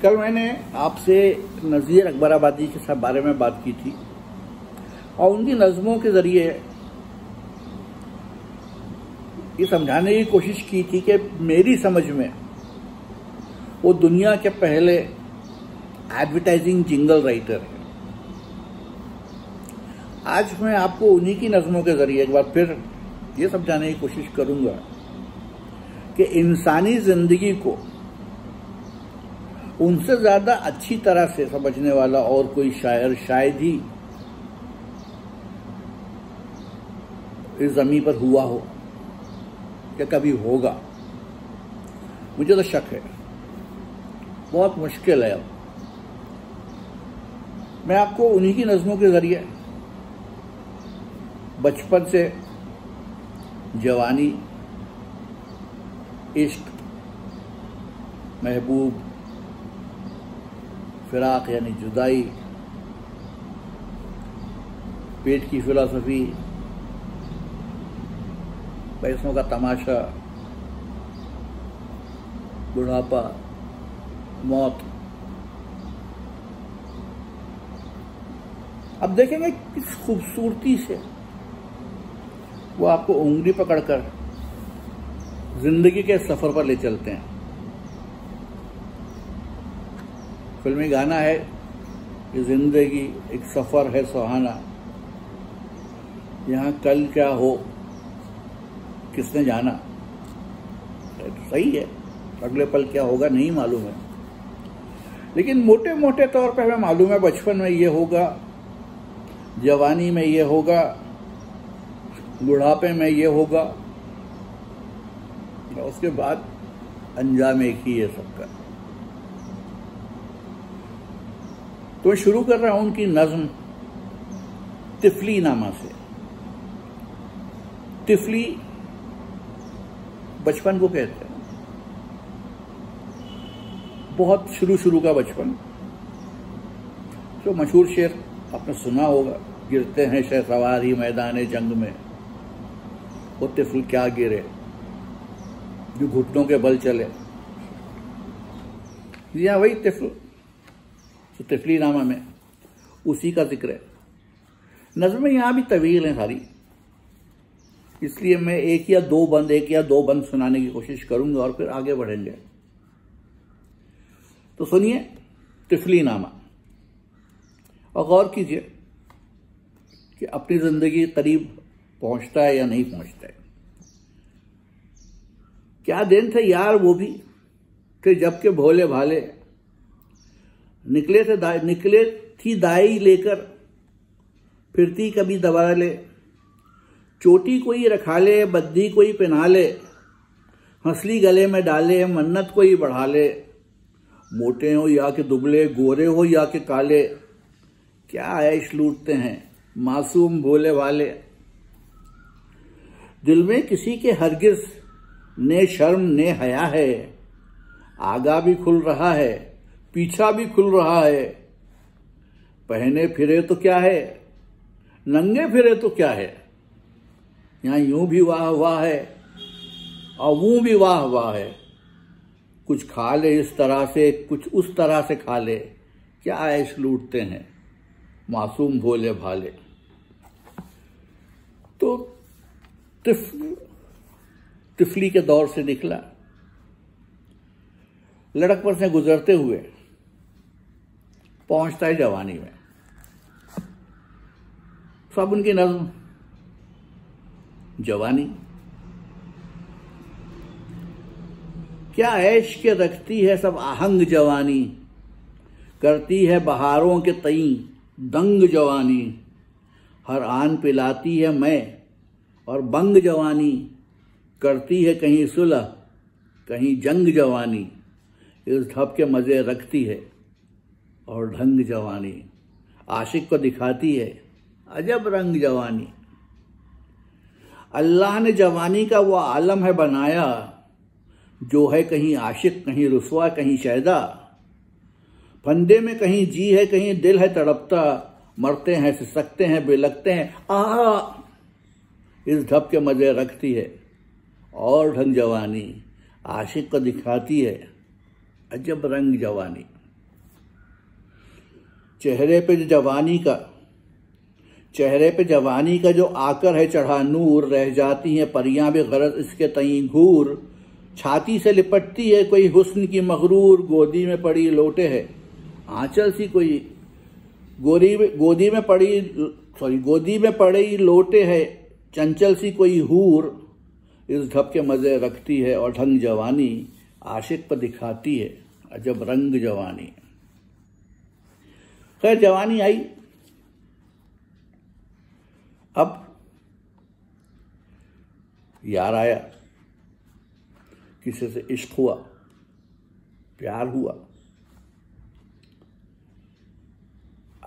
कल मैंने आपसे नज़ीर अकबराबादी के बारे में बात की थी और उनकी नज़मों के ज़रिए ये समझाने की कोशिश की थी कि मेरी समझ में वो दुनिया के पहले एडवर्टाइजिंग जिंगल राइटर है। आज मैं आपको उन्हीं की नज़मों के ज़रिए एक बार फिर ये समझाने की कोशिश करूंगा कि इंसानी ज़िंदगी को उनसे ज़्यादा अच्छी तरह से समझने वाला और कोई शायर शायद ही इस ज़मीन पर हुआ हो या कभी होगा। मुझे तो शक है, बहुत मुश्किल है। अब मैं आपको उन्हीं की नज़मों के ज़रिए बचपन से जवानी, इश्क, महबूब, फिराक यानी जुदाई, पेट की फिलॉसफी, पैसों का तमाशा, बुढ़ापा, मौत। अब देखेंगे किस खूबसूरती से वो आपको उंगली पकड़कर जिंदगी के सफर पर ले चलते हैं। फिल्मी गाना है कि जिंदगी एक सफर है सुहाना, यहाँ कल क्या हो किसने जाना। सही है, अगले पल क्या होगा नहीं मालूम है, लेकिन मोटे मोटे तौर पे हमें मालूम है बचपन में ये होगा, जवानी में ये होगा, बुढ़ापे में ये होगा, और उसके बाद अंजाम एक ही है सबका। तो मैं शुरू कर रहा हूं उनकी नज्म तिफली नामा से। तिफली बचपन को कहते हैं, बहुत शुरू का बचपन। जो मशहूर शेर आपने सुना होगा, गिरते हैं शहसवारी मैदान जंग में, वो तिफल क्या गिरे जो घुटनों के बल चले। जी हाँ, वही तिफल तो तिफली नामा में उसी का जिक्र है। नज़में यहाँ भी तवील हैं सारी, इसलिए मैं एक या दो बंद सुनाने की कोशिश करूंगा और फिर आगे बढ़ेंगे। तो सुनिए तिफली नामा और गौर कीजिए कि अपनी जिंदगी करीब पहुंचता है या नहीं पहुंचता है। क्या दिन थे यार वो भी कि जबकि भोले भाले निकले थी दाई लेकर, फिरती कभी दबा ले, चोटी कोई रखा ले, बद्दी कोई पहना ले, हंसली गले में डाले, मन्नत कोई बढ़ा ले, मोटे हो या के दुबले, गोरे हो या के काले, क्या ऐश लूटते हैं मासूम भोले वाले। दिल में किसी के हरगिज ने शर्म ने हया है, आगा भी खुल रहा है पीछा भी खुल रहा है, पहने फिरे तो क्या है नंगे फिरे तो क्या है, यहाँ यूं भी वाह वाह है और वो भी वाह वाह है, कुछ खा ले इस तरह से कुछ उस तरह से खा ले, क्या ऐश लूटते हैं मासूम भोले भाले। तो तिफली के दौर से निकला, लड़कपन से गुजरते हुए पहुंचता है जवानी में। सब उनकी नज्म जवानी, क्या ऐश के रखती है सब आहंग जवानी, करती है बहारों के तई दंग जवानी, हर आन पिलाती है मैं और बंग जवानी, करती है कहीं सुलह कहीं जंग जवानी, इस ढब के मजे रखती है और ढंग जवानी, आशिक को दिखाती है अजब रंग जवानी। अल्लाह ने जवानी का वो आलम है बनाया, जो है कहीं आशिक कहीं रुसवा कहीं शैदा, फंदे में कहीं जी है कहीं दिल है तड़पता, मरते हैं सिसकते हैं बिलकते हैं इस ढब के मजे रखती है और ढंग जवानी, आशिक को दिखाती है अजब रंग जवानी। चेहरे पे जवानी का जो आकर है चढ़ा नूर, रह जाती हैं परियां भी गरज इसके तईं घूर। छाती से लिपटती है कोई हुस्न की मगरूर, गोदी में पड़ी लोटे है आंचल सी कोई गोदी में पड़ी लोटे है चंचल सी कोई हूर। इस ढब के मजे रखती है और ढंग जवानी, आशिक पर दिखाती है अजब रंग जवानी। खैर जवानी आई, अब यार आया, किसी से इश्क हुआ, प्यार हुआ।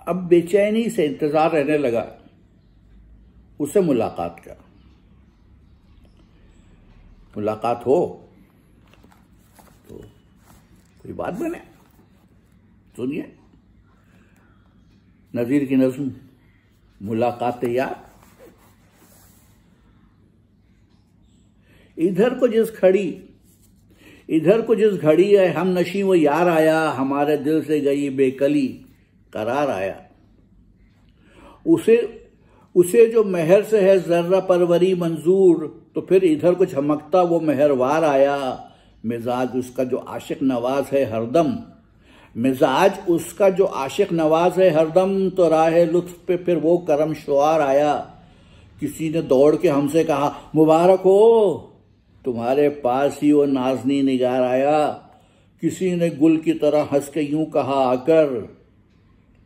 अब बेचैनी से इंतजार रहने लगा उससे मुलाकात का। मुलाकात हो तो कोई बात बने। सुनिए नज़ीर की नज़्म मुलाकात यार। इधर को जिस घड़ी है हम नशी वो यार आया, हमारे दिल से गई बेकली करार आया। उसे जो मेहर से है जर्रा परवरी मंजूर, तो फिर इधर को झमकता वो मेहरवार आया। मिजाज उसका जो आशिक नवाज है हरदम, तो राह लुत्फ पे फिर वो करम शुआर आया। किसी ने दौड़ के हमसे कहा मुबारक हो, तुम्हारे पास ही वो नाज़नी निगार आया। किसी ने गुल की तरह हंस के यूं कहा आकर,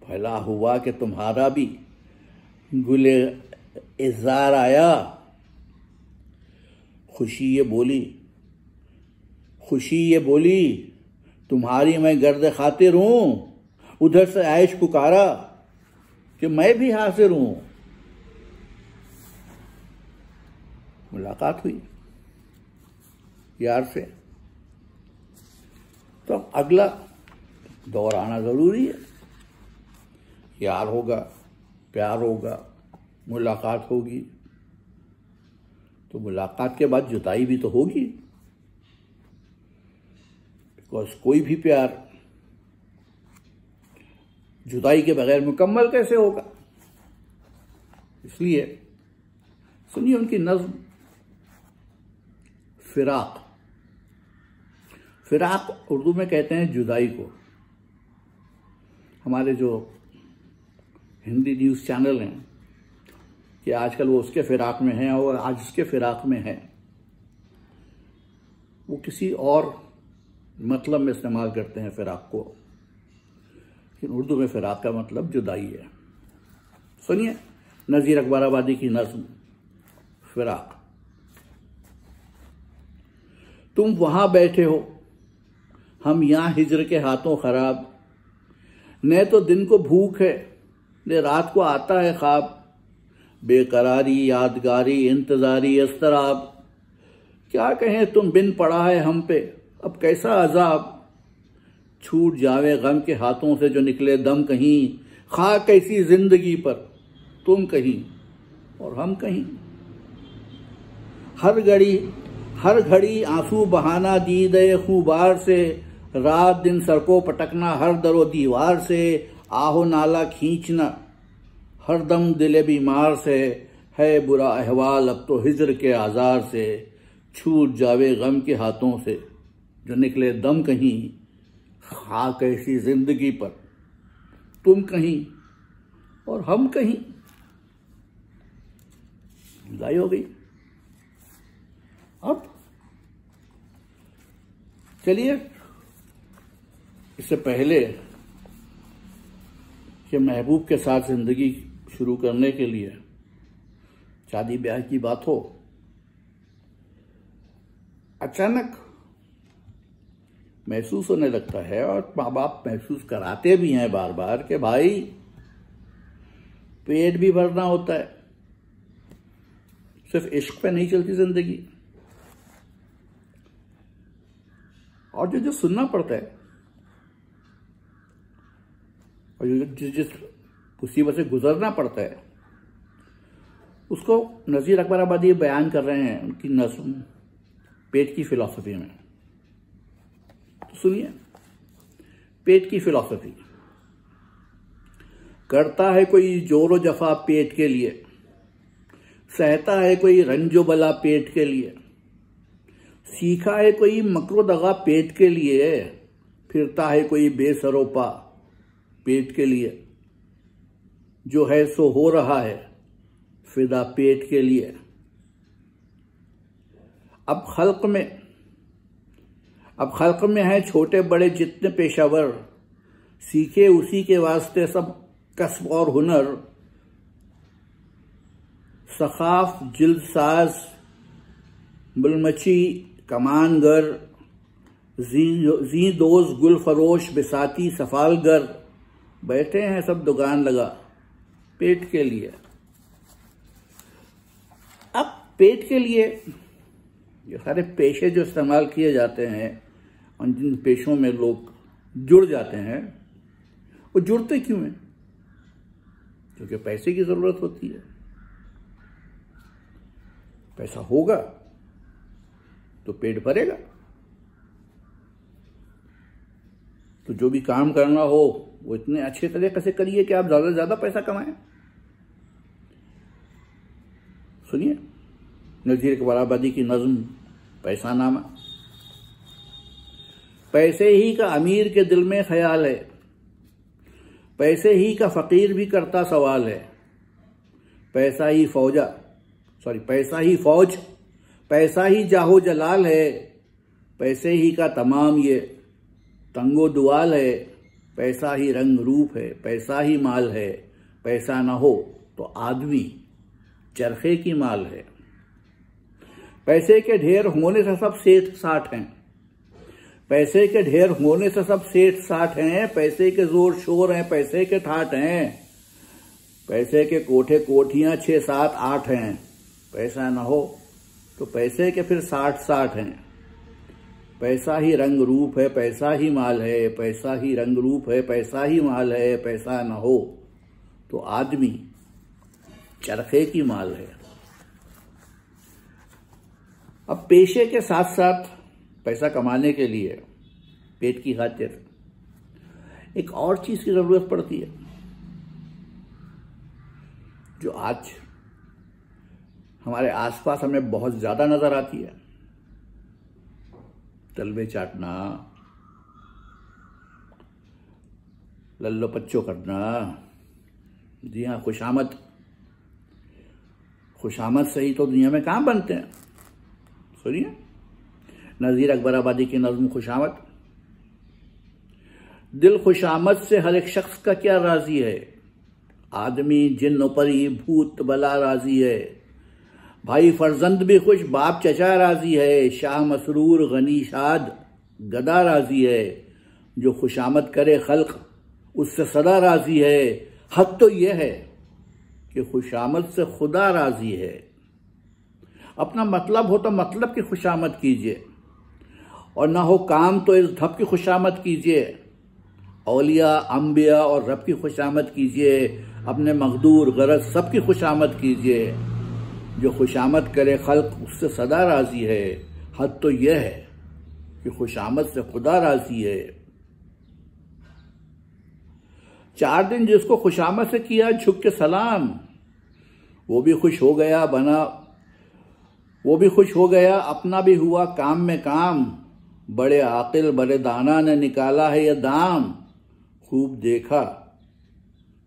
भला हुआ कि तुम्हारा भी गुले इज़ार आया। खुशी ये बोली तुम्हारी मैं गर्द खातिर हूं, उधर से आयश पुकारा कि मैं भी हाजिर हूं। मुलाकात हुई यार से, तो अब अगला दौर आना जरूरी है। यार होगा, प्यार होगा, मुलाकात होगी, तो मुलाकात के बाद जुदाई भी तो होगी। बिकॉज कोई भी प्यार जुदाई के बगैर मुकम्मल कैसे होगा। इसलिए सुनिए उनकी नज़्म फिराक उर्दू में कहते हैं जुदाई को। हमारे जो हिंदी न्यूज़ चैनल हैं कि आजकल वो उसके फिराक में हैं और आज उसके फिराक में हैं, वो किसी और मतलब में इस्तेमाल करते हैं फिराक को, लेकिन उर्दू में फिराक का मतलब जुदाई है। सुनिए नज़ीर अकबराबादी की नज़्म फिराक। तुम वहां बैठे हो, हम यहां हिजर के हाथों खराब। न तो दिन को भूख है, न रात को आता है ख्वाब। बेकरारी, यादगारी, इंतजारी, अस्तराब। क्या कहें तुम बिन पड़ा है हम पे, अब कैसा अजाब। छूट जावे गम के हाथों से जो निकले दम कहीं। खाक कैसी जिंदगी पर, तुम कहीं और हम कहीं। हर घड़ी आंसू बहाना दीदे खूबार से। रात दिन सड़कों पटकना हर दरो दीवार से। आहो नाला खींचना हर दम दिले बीमार से। है बुरा अहवाल अब तो हिजर के आजार से। छूट जावे गम के हाथों से जो निकले दम कहीं। खाक ऐसी जिंदगी पर, तुम कहीं और हम कहीं। जुदाई हो गई। अब चलिए, इससे पहले कि महबूब के साथ जिंदगी शुरू करने के लिए शादी ब्याह की बात हो, अचानक महसूस होने लगता है और माँ बाप महसूस कराते भी हैं बार बार कि भाई पेट भी भरना होता है, सिर्फ इश्क पे नहीं चलती जिंदगी। और जो सुनना पड़ता है और जिस मुसीबत से गुजरना पड़ता है, उसको नज़ीर अकबराबादी बयान कर रहे हैं उनकी नज़्म पेट की फिलॉसफी में। तो सुनिए पेट की फिलॉसफी। करता है कोई जोरो जफा पेट के लिए, सहता है कोई रंजो बला पेट के लिए, सीखा है कोई मकरो दगा पेट के लिए, फिरता है कोई बेसरोपा पेट के लिए, जो है सो हो रहा है फिदा पेट के लिए। अब खल्क में है छोटे बड़े जितने पेशावर, सीखे उसी के वास्ते सब कसब और हुनर, सखाफ जिल्द साज बुलमची कमानगर, जी दोज गुल फरोश बिसाती सफालगर, बैठे हैं सब दुकान लगा पेट के लिए। अब पेट के लिए ये सारे पेशे जो इस्तेमाल किए जाते हैं और जिन पेशों में लोग जुड़ जाते हैं, वो जुड़ते क्यों हैं? क्योंकि पैसे की जरूरत होती है। पैसा होगा तो पेट भरेगा। तो जो भी काम करना हो वो इतने अच्छे तरीके से करिए कि आप ज्यादा से ज्यादा पैसा कमाएं। सुनिए नज़ीर इकबाल आबादी की नज्म पैसानामा। पैसे ही का अमीर के दिल में ख्याल है, पैसे ही का फकीर भी करता सवाल है, पैसा ही फौज, पैसा ही जाहो जलाल है, पैसे ही का तमाम ये तंगो दुआल है, पैसा ही रंग रूप है, पैसा ही माल है, पैसा ना हो तो आदमी चरखे की माल है। पैसे के ढेर होने से सब सेठ साठ हैं, पैसे के ढेर होने से सब सेठ साठ हैं, पैसे के जोर शोर हैं, पैसे के ठाट हैं, पैसे के कोठे कोठियां 6 7 8 हैं, पैसा ना हो तो पैसे के फिर 60 60 हैं। पैसा ही रंग रूप है, पैसा ही माल है, पैसा ही रंग रूप है, पैसा ही माल है, पैसा ना हो तो आदमी चरखे की माल है। अब पेशे के साथ साथ पैसा कमाने के लिए पेट की खातिर एक और चीज की जरूरत पड़ती है, जो आज हमारे आसपास हमें बहुत ज्यादा नजर आती है। तलवे चाटना, लल्लो पच्चो करना, जी हाँ खुशामद से ही तो दुनिया में काम बनते हैं। सुनिए नज़ीर इकबाल आबादी की नज़्म खुशामद। दिल खुशामद से हर एक शख्स का क्या राजी है, आदमी जिन्न परी भूत बला राजी है, भाई फर्जंद भी खुश बाप चचा राजी है, शाह मसरूर गनी शाद गदा राजी है, जो खुशामद करे खल्क उससे सदा राजी है। हद तो यह है कि खुशामद से खुदा राजी है। अपना मतलब हो तो मतलब की खुशामद कीजिए, और ना हो काम तो इस धप की खुशामद कीजिए। औलिया अंबिया और रब की खुशामद कीजिए, अपने मकदूर गरज सब की खुशामद कीजिए। जो खुशामद करे खल्क उससे सदा राजी है। हद तो यह है कि खुशामद से खुदा राजी है। 4 दिन जिसको खुशामद से किया झुक के सलाम, वो भी खुश हो गया अपना भी हुआ काम में काम। बड़े आकिल बड़े दाना ने निकाला है यह दाम, खूब देखा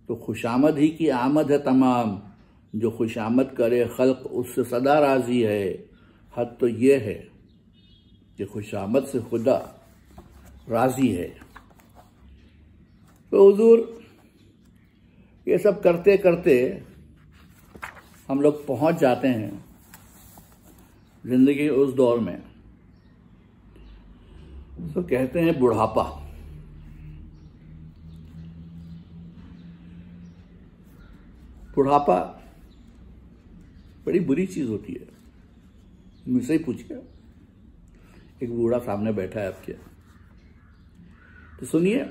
तो खुशामद ही की आमद है तमाम। जो खुशामद करे खल्क उससे सदा राजी है। हद तो यह है कि खुशामद से खुदा राजी है। तो हुजूर ये सब करते करते हम लोग पहुंच जाते हैं जिंदगी के उस दौर में, तो कहते हैं बुढ़ापा। बुढ़ापा बड़ी बुरी चीज होती है। मुझसे ही पूछिए, एक बूढ़ा सामने बैठा है आपके, तो सुनिए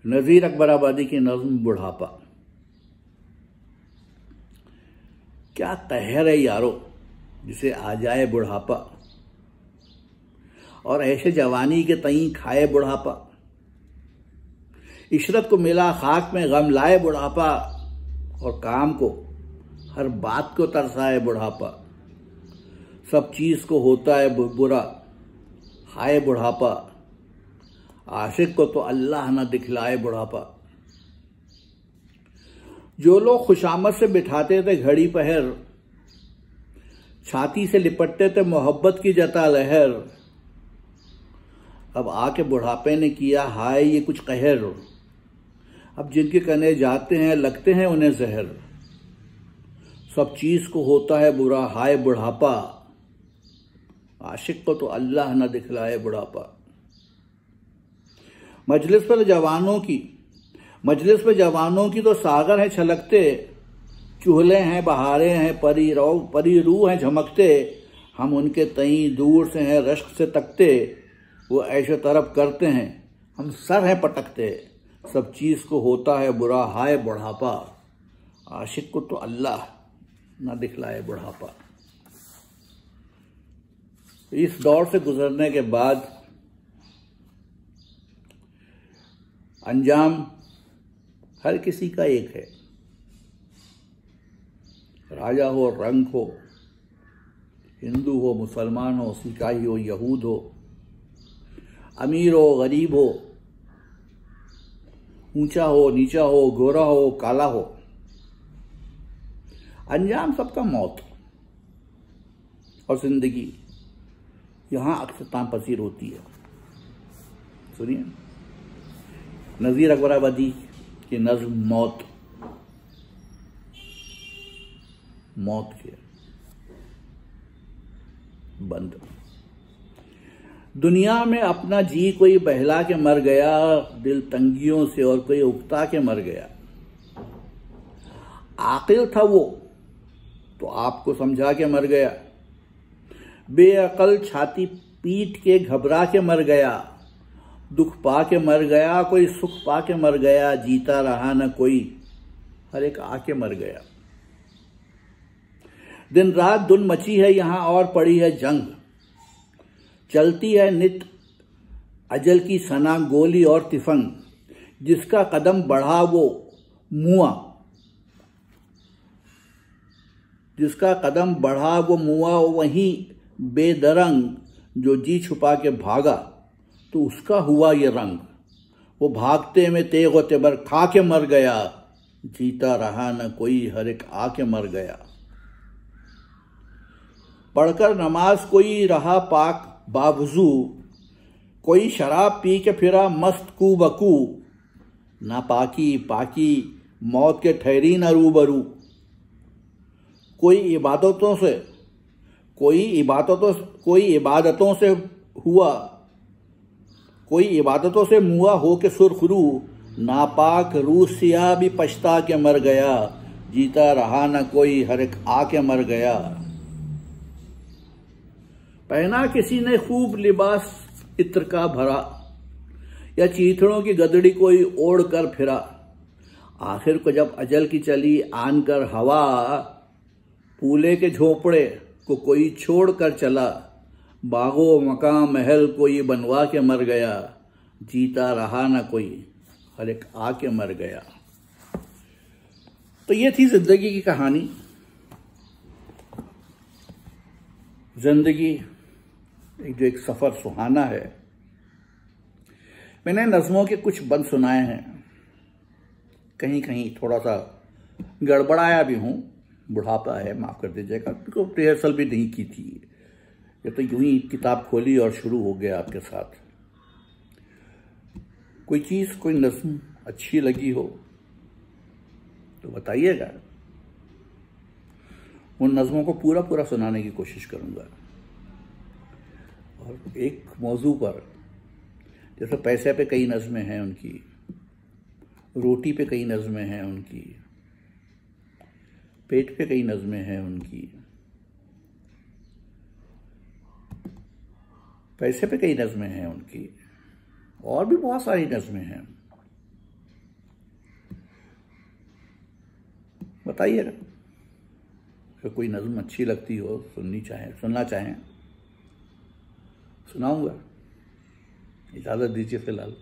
नज़ीर इकबाल आबादी की नज़्म बुढ़ापा। क्या कहर है यारो जिसे आ जाए बुढ़ापा, और ऐसे जवानी के तई खाए बुढ़ापा। इशरत को मिला खाक में गम लाए बुढ़ापा, और काम को हर बात को तरसाए बुढ़ापा। सब चीज को होता है बुरा, हाय बुढ़ापा। आशिक को तो अल्लाह न दिखलाए बुढ़ापा। जो लोग खुशामद से बिठाते थे घड़ी पहर, छाती से लिपटते थे मोहब्बत की जता लहर, अब आके बुढ़ापे ने किया हाय ये कुछ कहर। अब जिनके कने जाते हैं लगते हैं उन्हें जहर। सब चीज को होता है बुरा, हाय बुढ़ापा। आशिक को तो अल्लाह न दिखलाए बुढ़ापा। मजलिस पे जवानों की तो सागर हैं छलकते, चूहले हैं बहारे हैं परी रूह हैं झमकते। हम उनके तई दूर से हैं रश्क से तकते, वो ऐशो तरफ करते हैं हम सर हैं पटकते। सब चीज को होता है बुरा, हाय बुढ़ापा। आशिक को तो अल्लाह न दिखलाए बुढ़ापा। इस दौर से गुजरने के बाद अंजाम हर किसी का एक है। राजा हो, रंग हो, हिंदू हो, मुसलमान हो, सिकाई हो, यहूद हो, अमीर हो, गरीब हो, ऊंचा हो, नीचा हो, गोरा हो, काला हो, अंजाम सबका मौत। और जिंदगी यहां अक्सर तामपसीर होती है। सुनिए नजीर अकबराबादी की नज्म मौत के बंद। दुनिया में अपना जी कोई बहला के मर गया, दिल तंगियों से, और कोई उकता के मर गया। आकिल था वो तो आपको समझा के मर गया, बेअकल छाती पीट के घबरा के मर गया। दुख पा के मर गया, कोई सुख पा के मर गया। जीता रहा न कोई, हर एक आके मर गया। दिन रात धुन मची है यहां और पड़ी है जंग। चलती है नित अजल की सना गोली और तिफंग। जिसका कदम बढ़ा वो मुआ, जिसका कदम बढ़ा वो मुआ। वहीं बेदरंग जो जी छुपा के भागा, तो उसका हुआ ये रंग। वो भागते में तेग और तेबर खा के मर गया। जीता रहा न कोई, हर एक आके मर गया। पढ़कर नमाज कोई रहा पाक बावजू, कोई शराब पी के फिरा मस्त कू बकू। ना पाकी पाकी मौत के ठहरी न रूबरू। कोई इबादतों से मुआ हो के सुरखरू। नापाक रूह सिया भी पछता के मर गया। जीता रहा न कोई, हर एक आके मर गया। पहना किसी ने खूब लिबास इत्र का भरा, या चीथड़ों की गदड़ी कोई ओढ़ कर फिरा। आखिर को जब अजल की चली आन कर हवा, पूले के झोपड़े को कोई छोड़ कर चला। बागो मकाम महल कोई बनवा के मर गया। जीता रहा न कोई, हर एक आके मर गया। तो ये थी जिंदगी की कहानी। जिंदगी जो एक सफर सुहाना है। मैंने नज़्मों के कुछ बंद सुनाए हैं, कहीं कहीं थोड़ा सा गड़बड़ाया भी हूं। बुढ़ापा है, माफ कर दीजिएगा, क्योंकि रिहर्सल भी नहीं की थी। ये तो यूं ही किताब खोली और शुरू हो गया आपके साथ। कोई चीज, कोई नज़्म अच्छी लगी हो तो बताइएगा। उन नज़्मों को पूरा पूरा सुनाने की कोशिश करूंगा। और एक मौजू पर, जैसे पैसे पे कई नज़्में हैं उनकी, रोटी पे कई नज़्में हैं उनकी, पेट पे कई नज़्में हैं उनकी, पैसे पे कई नज़्में हैं उनकी, और भी बहुत सारी नज़्में हैं। बताइएगा अगर कोई नज़्म अच्छी लगती हो, सुनना चाहें, सुनाऊंगा। इजाज़त दीजिए फिलहाल।